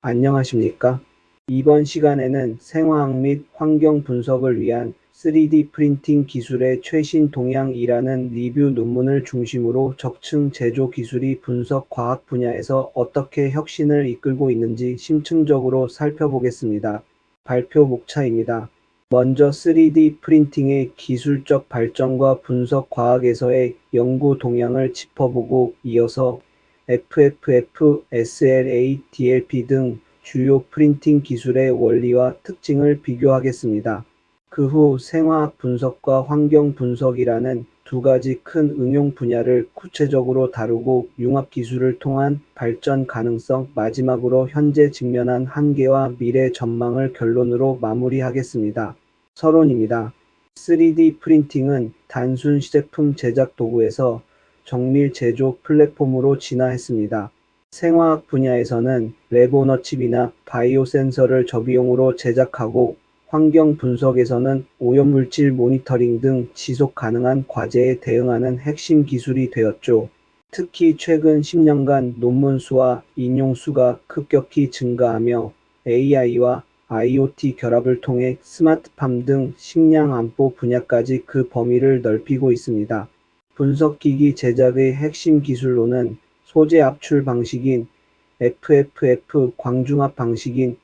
안녕하십니까? 이번 시간에는 생화학 및 환경 분석을 위한 3D 프린팅 기술의 최신 동향이라는 리뷰 논문을 중심으로 적층 제조 기술이 분석 과학 분야에서 어떻게 혁신을 이끌고 있는지 심층적으로 살펴보겠습니다. 발표 목차입니다. 먼저 3D 프린팅의 기술적 발전과 분석 과학에서의 연구 동향을 짚어보고 이어서 FFF, SLA, DLP 등 주요 프린팅 기술의 원리와 특징을 비교하겠습니다. 그 후 생화학 분석과 환경 분석이라는 두 가지 큰 응용 분야를 구체적으로 다루고 융합 기술을 통한 발전 가능성, 마지막으로 현재 직면한 한계와 미래 전망을 결론으로 마무리하겠습니다. 서론입니다. 3D 프린팅은 단순 시제품 제작 도구에서 정밀 제조 플랫폼으로 진화했습니다. 생화학 분야에서는 레보너칩이나 바이오 센서를 저비용으로 제작하고 환경 분석에서는 오염물질 모니터링 등 지속 가능한 과제에 대응하는 핵심 기술이 되었죠. 특히 최근 10년간 논문 수와 인용 수가 급격히 증가하며 AI와 IoT 결합을 통해 스마트팜 등 식량 안보 분야까지 그 범위를 넓히고 있습니다. 분석기기 제작의 핵심 기술로는 소재 압출 방식인 FFF, 광중압 방식인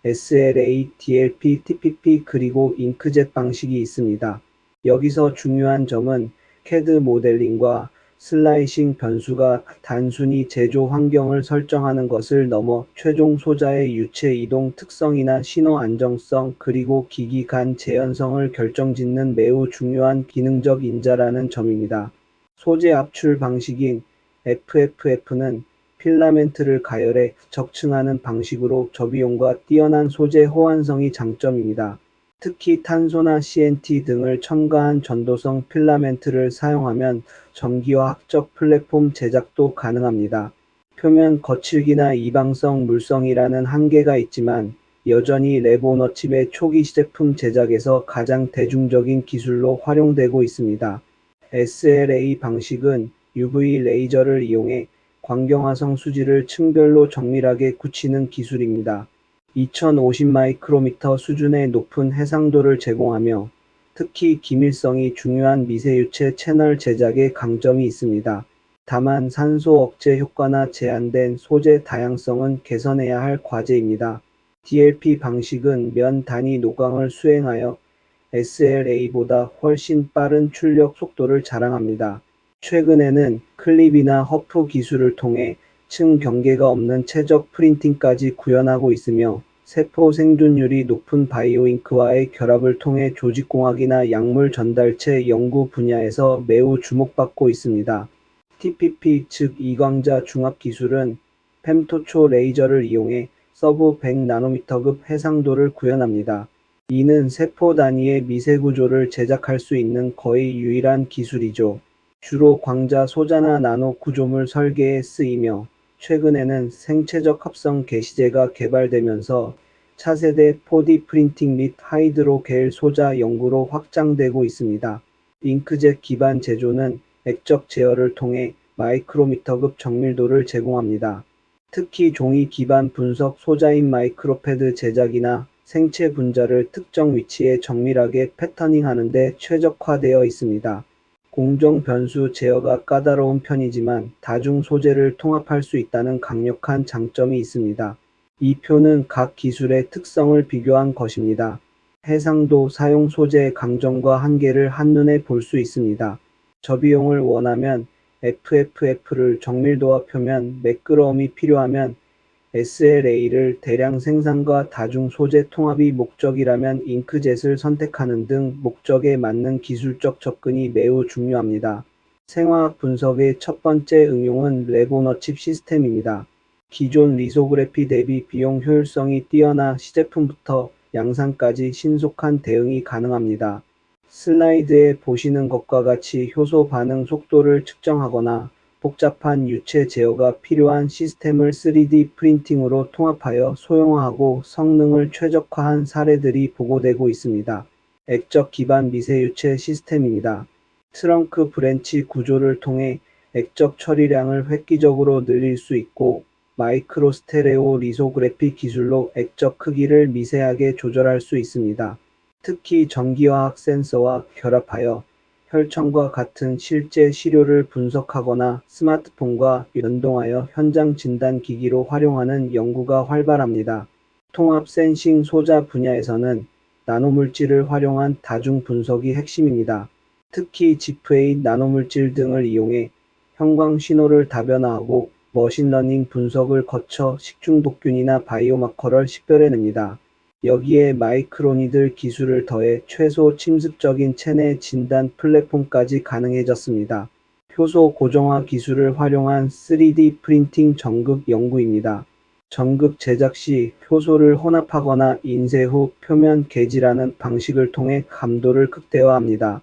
SLA, DLP, TPP 그리고 잉크젯 방식이 있습니다. 여기서 중요한 점은 CAD 모델링과 슬라이싱 변수가 단순히 제조 환경을 설정하는 것을 넘어 최종 소자의 유체 이동 특성이나 신호 안정성 그리고 기기 간 재현성을 결정짓는 매우 중요한 기능적 인자라는 점입니다. 소재 압출 방식인 FFF는 필라멘트를 가열해 적층하는 방식으로 저비용과 뛰어난 소재 호환성이 장점입니다. 특히 탄소나 CNT 등을 첨가한 전도성 필라멘트를 사용하면 전기화학적 플랫폼 제작도 가능합니다. 표면 거칠기나 이방성 물성이라는 한계가 있지만 여전히 레보너칩의 초기 시제품 제작에서 가장 대중적인 기술로 활용되고 있습니다. SLA 방식은 UV 레이저를 이용해 광경화성 수지를 층별로 정밀하게 굳히는 기술입니다. 2050 마이크로미터 수준의 높은 해상도를 제공하며 특히 기밀성이 중요한 미세유체 채널 제작에 강점이 있습니다. 다만 산소 억제 효과나 제한된 소재 다양성은 개선해야 할 과제입니다. DLP 방식은 면 단위 노광을 수행하여 SLA보다 훨씬 빠른 출력 속도를 자랑합니다. 최근에는 클립이나 허프 기술을 통해 층 경계가 없는 최적 프린팅까지 구현하고 있으며 세포 생존율이 높은 바이오잉크와의 결합을 통해 조직공학이나 약물 전달체 연구 분야에서 매우 주목받고 있습니다. TPP 즉 이광자 중압 기술은 fem토초 레이저를 이용해 서브 100나노미터급 해상도를 구현합니다. 이는 세포 단위의 미세 구조를 제작할 수 있는 거의 유일한 기술이죠. 주로 광자 소자나 나노 구조물 설계에 쓰이며 최근에는 생체적 합성 게시제가 개발되면서 차세대 4D 프린팅 및 하이드로겔 소자 연구로 확장되고 있습니다. 잉크젯 기반 제조는 액적 제어를 통해 마이크로미터급 정밀도를 제공합니다. 특히 종이 기반 분석 소자인 마이크로패드 제작이나 생체 분자를 특정 위치에 정밀하게 패터닝하는 데 최적화되어 있습니다. 공정 변수 제어가 까다로운 편이지만 다중 소재를 통합할 수 있다는 강력한 장점이 있습니다. 이 표는 각 기술의 특성을 비교한 것입니다. 해상도 사용 소재의 강점과 한계를 한눈에 볼 수 있습니다. 저비용을 원하면 FFF를 정밀도와 표면, 매끄러움이 필요하면 SLA를 대량 생산과 다중 소재 통합이 목적이라면 잉크젯을 선택하는 등 목적에 맞는 기술적 접근이 매우 중요합니다. 생화학 분석의 첫 번째 응용은 레보너칩 시스템입니다. 기존 리소그래피 대비 비용 효율성이 뛰어나 시제품부터 양산까지 신속한 대응이 가능합니다. 슬라이드에 보시는 것과 같이 효소 반응 속도를 측정하거나 복잡한 유체 제어가 필요한 시스템을 3D 프린팅으로 통합하여 소형화하고 성능을 최적화한 사례들이 보고되고 있습니다. 액적 기반 미세유체 시스템입니다. 트렁크 브랜치 구조를 통해 액적 처리량을 획기적으로 늘릴 수 있고 마이크로 스테레오 리소그래피 기술로 액적 크기를 미세하게 조절할 수 있습니다. 특히 전기화학 센서와 결합하여 혈청과 같은 실제 시료를 분석하거나 스마트폰과 연동하여 현장 진단 기기로 활용하는 연구가 활발합니다. 통합 센싱 소자 분야에서는 나노물질을 활용한 다중 분석이 핵심입니다. 특히 지프에잇 나노물질 등을 이용해 형광 신호를 다변화하고 머신러닝 분석을 거쳐 식중독균이나 바이오마커를 식별해냅니다. 여기에 마이크로니들 기술을 더해 최소 침습적인 체내 진단 플랫폼까지 가능해졌습니다. 효소 고정화 기술을 활용한 3D 프린팅 전극 연구입니다. 전극 제작 시 효소를 혼합하거나 인쇄 후 표면 개질하는 방식을 통해 감도를 극대화합니다.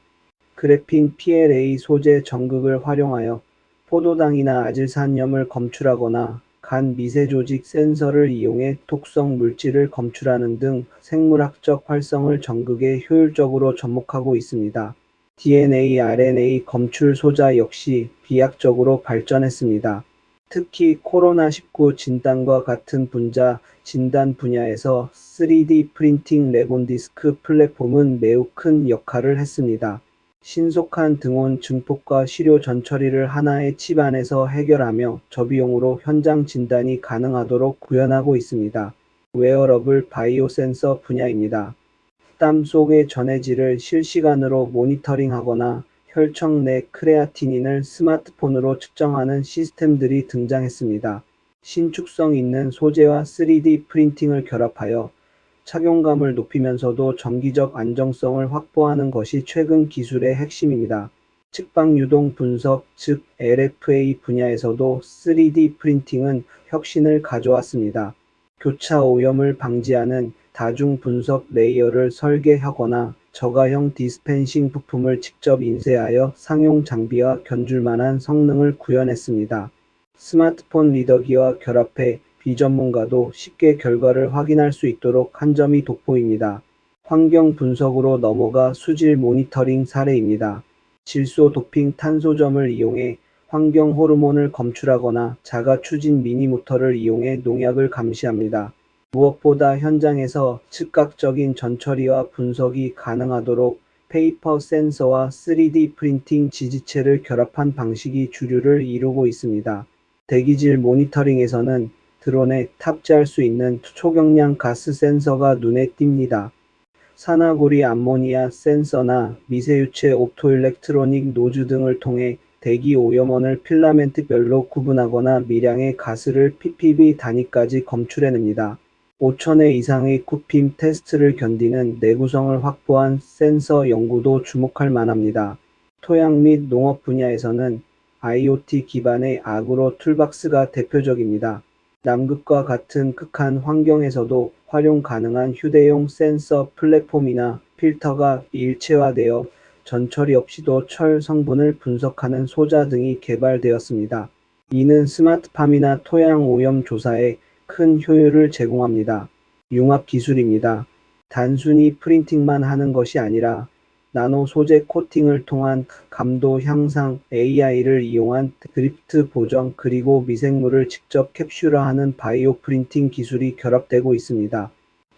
그래핀 PLA 소재 전극을 활용하여 포도당이나 아질산염을 검출하거나 간 미세조직 센서를 이용해 독성 물질을 검출하는 등 생물학적 활성을 전극에 효율적으로 접목하고 있습니다. DNA, RNA 검출 소자 역시 비약적으로 발전했습니다. 특히 코로나19 진단과 같은 분자 진단 분야에서 3D 프린팅 레본디스크 플랫폼은 매우 큰 역할을 했습니다. 신속한 등온 증폭과 시료 전처리를 하나의 칩 안에서 해결하며 저비용으로 현장 진단이 가능하도록 구현하고 있습니다. 웨어러블 바이오 센서 분야입니다. 땀 속의 전해질을 실시간으로 모니터링하거나 혈청 내 크레아티닌을 스마트폰으로 측정하는 시스템들이 등장했습니다. 신축성 있는 소재와 3D 프린팅을 결합하여 착용감을 높이면서도 정기적 안정성을 확보하는 것이 최근 기술의 핵심입니다. 측방 유동 분석, 즉 LFA 분야에서도 3D 프린팅은 혁신을 가져왔습니다. 교차 오염을 방지하는 다중 분석 레이어를 설계하거나 저가형 디스펜싱 부품을 직접 인쇄하여 상용 장비와 견줄만한 성능을 구현했습니다. 스마트폰 리더기와 결합해 비전문가도 쉽게 결과를 확인할 수 있도록 한 점이 돋보입니다. 환경 분석으로 넘어가 수질 모니터링 사례입니다. 질소 도핑 탄소점을 이용해 환경 호르몬을 검출하거나 자가 추진 미니모터를 이용해 농약을 감시합니다. 무엇보다 현장에서 즉각적인 전처리와 분석이 가능하도록 페이퍼 센서와 3D 프린팅 지지체를 결합한 방식이 주류를 이루고 있습니다. 대기질 모니터링에서는 드론에 탑재할 수 있는 초경량 가스 센서가 눈에 띕니다. 산화고리 암모니아 센서나 미세유체 옵토일렉트로닉 노즈 등을 통해 대기 오염원을 필라멘트별로 구분하거나 미량의 가스를 ppb 단위까지 검출해냅니다. 5,000회 이상의 쿠핌 테스트를 견디는 내구성을 확보한 센서 연구도 주목할 만합니다. 토양 및 농업 분야에서는 IoT 기반의 아그로 툴박스가 대표적입니다. 남극과 같은 극한 환경에서도 활용 가능한 휴대용 센서 플랫폼이나 필터가 일체화되어 전처리 없이도 철 성분을 분석하는 소자 등이 개발되었습니다. 이는 스마트팜이나 토양 오염 조사에 큰 효율을 제공합니다. 융합 기술입니다. 단순히 프린팅만 하는 것이 아니라 나노 소재 코팅을 통한 감도 향상, AI를 이용한 드리프트 보정 그리고 미생물을 직접 캡슐화하는 바이오 프린팅 기술이 결합되고 있습니다.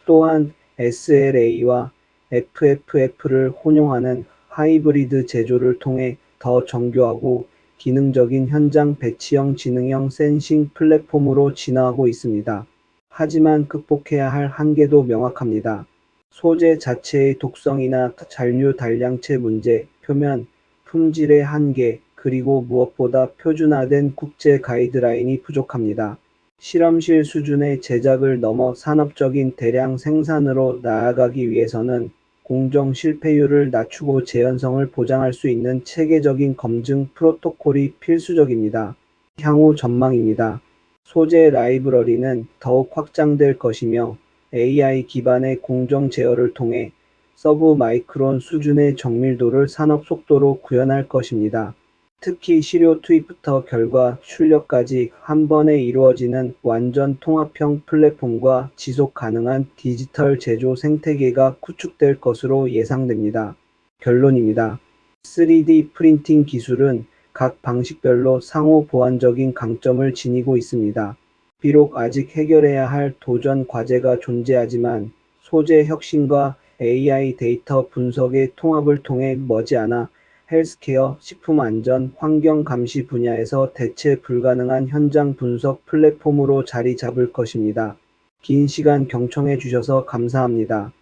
또한 SLA와 FFF를 혼용하는 하이브리드 제조를 통해 더 정교하고 기능적인 현장 배치형 지능형 센싱 플랫폼으로 진화하고 있습니다. 하지만 극복해야 할 한계도 명확합니다. 소재 자체의 독성이나 잔류 단량체 문제, 표면, 품질의 한계, 그리고 무엇보다 표준화된 국제 가이드라인이 부족합니다. 실험실 수준의 제작을 넘어 산업적인 대량 생산으로 나아가기 위해서는 공정 실패율을 낮추고 재현성을 보장할 수 있는 체계적인 검증 프로토콜이 필수적입니다. 향후 전망입니다. 소재 라이브러리는 더욱 확장될 것이며 AI 기반의 공정 제어를 통해 서브 마이크론 수준의 정밀도를 산업 속도로 구현할 것입니다. 특히 시료 투입부터 결과 출력까지 한 번에 이루어지는 완전 통합형 플랫폼과 지속 가능한 디지털 제조 생태계가 구축될 것으로 예상됩니다. 결론입니다. 3D 프린팅 기술은 각 방식별로 상호 보완적인 강점을 지니고 있습니다. 비록 아직 해결해야 할 도전 과제가 존재하지만 소재 혁신과 AI 데이터 분석의 통합을 통해 머지않아 헬스케어, 식품안전, 환경감시 분야에서 대체 불가능한 현장 분석 플랫폼으로 자리 잡을 것입니다. 긴 시간 경청해 주셔서 감사합니다.